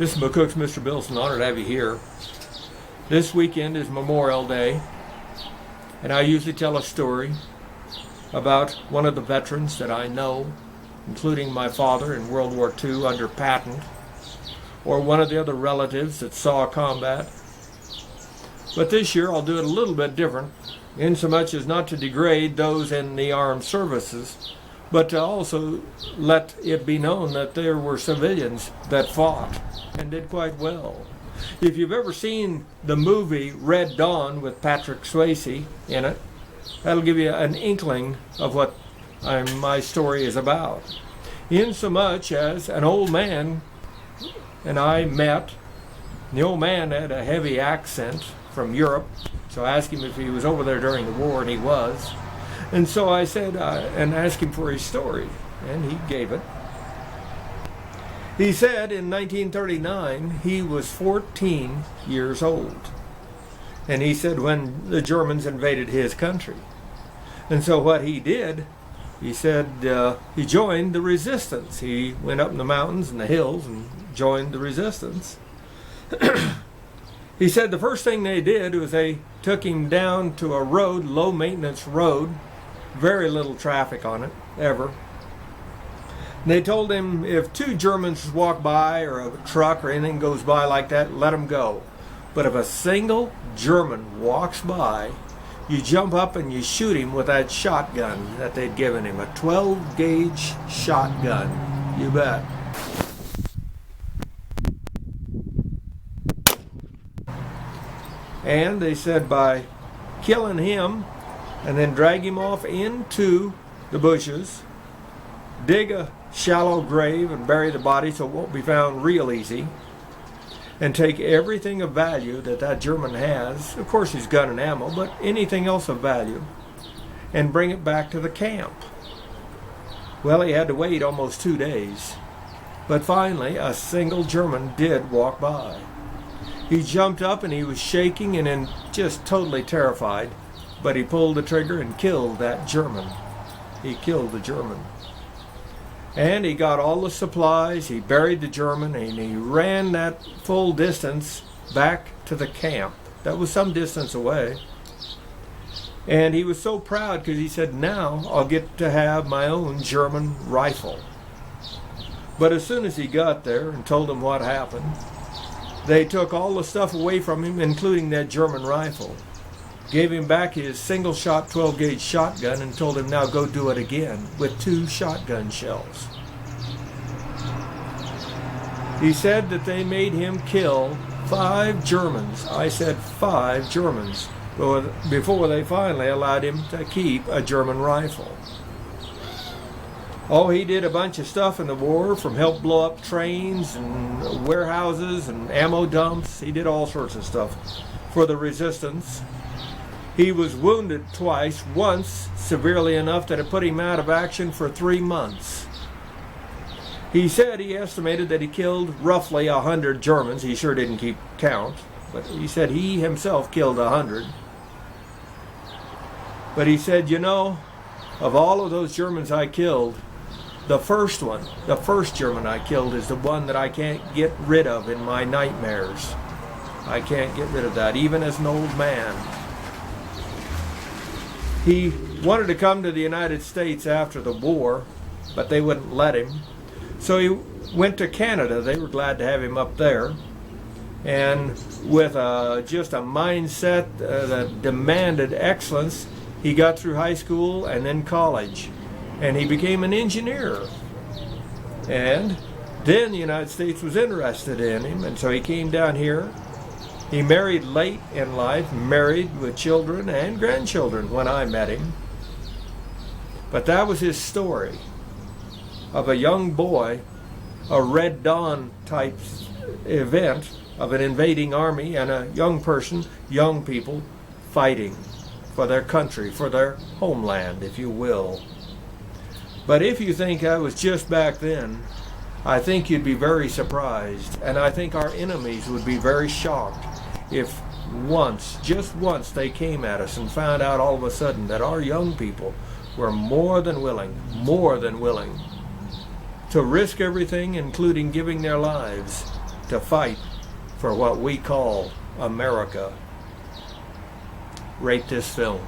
This is McCook's Mr. Billson. Honored to have you here. This weekend is Memorial Day, and I usually tell a story about one of the veterans that I know, including my father in World War II under patent, or one of the other relatives that saw combat. But this year I'll do it a little bit different, insomuch as not to degrade those in the armed services, but to also let it be known that there were civilians that fought and did quite well. If you've ever seen the movie Red Dawn with Patrick Swayze in it, that'll give you an inkling of what my story is about. Insomuch as an old man and I met. The old man had a heavy accent from Europe, so I asked him if he was over there during the war, and he was. And so I said, and asked him for his story, and he gave it. He said in 1939 he was 14 years old. And he said when the Germans invaded his country. And so what he did, he said he joined the resistance. He went up in the mountains and the hills and joined the resistance. He said the first thing they did was they took him down to a road, low maintenance road, very little traffic on it, ever. And they told him if two Germans walk by or a truck or anything goes by like that, let them go. But if a single German walks by, you jump up and you shoot him with that shotgun that they'd given him, a 12-gauge shotgun. You bet. And they said by killing him and then drag him off into the bushes, dig a shallow grave and bury the body so it won't be found real easy, and take everything of value that German has, of course his gun and ammo, but anything else of value, and bring it back to the camp. Well, he had to wait almost 2 days, but finally a single German did walk by. He jumped up and he was shaking and just totally terrified, but he pulled the trigger and killed that German. He killed the German. And he got all the supplies, he buried the German, and he ran that full distance back to the camp. That was some distance away. And he was so proud because he said, now I'll get to have my own German rifle. But as soon as he got there and told them what happened, they took all the stuff away from him, including that German rifle, gave him back his single-shot 12-gauge shotgun, and told him now go do it again with 2 shotgun shells. He said that they made him kill 5 Germans. I said 5 Germans before they finally allowed him to keep a German rifle. Oh, he did a bunch of stuff in the war, from help blow up trains and warehouses and ammo dumps. He did all sorts of stuff for the resistance. He was wounded twice, once severely enough that it put him out of action for 3 months. He said he estimated that he killed roughly 100 Germans. He sure didn't keep count, but he said he himself killed 100. But he said, you know, of all of those Germans I killed, the first German I killed is the one that I can't get rid of in my nightmares. I can't get rid of that, even as an old man. He wanted to come to the United States after the war, but they wouldn't let him. So he went to Canada. They were glad to have him up there. And with just a mindset that demanded excellence, he got through high school and then college. And he became an engineer. And then the United States was interested in him, and so he came down here. He married late in life, married with children and grandchildren when I met him. But that was his story of a young boy, a Red Dawn type event of an invading army and a young person, young people, fighting for their country, for their homeland, if you will. But if you think I was just back then, I think you'd be very surprised, and I think our enemies would be very shocked if once, just once, they came at us and found out all of a sudden that our young people were more than willing to risk everything, including giving their lives, to fight for what we call America, rate this film.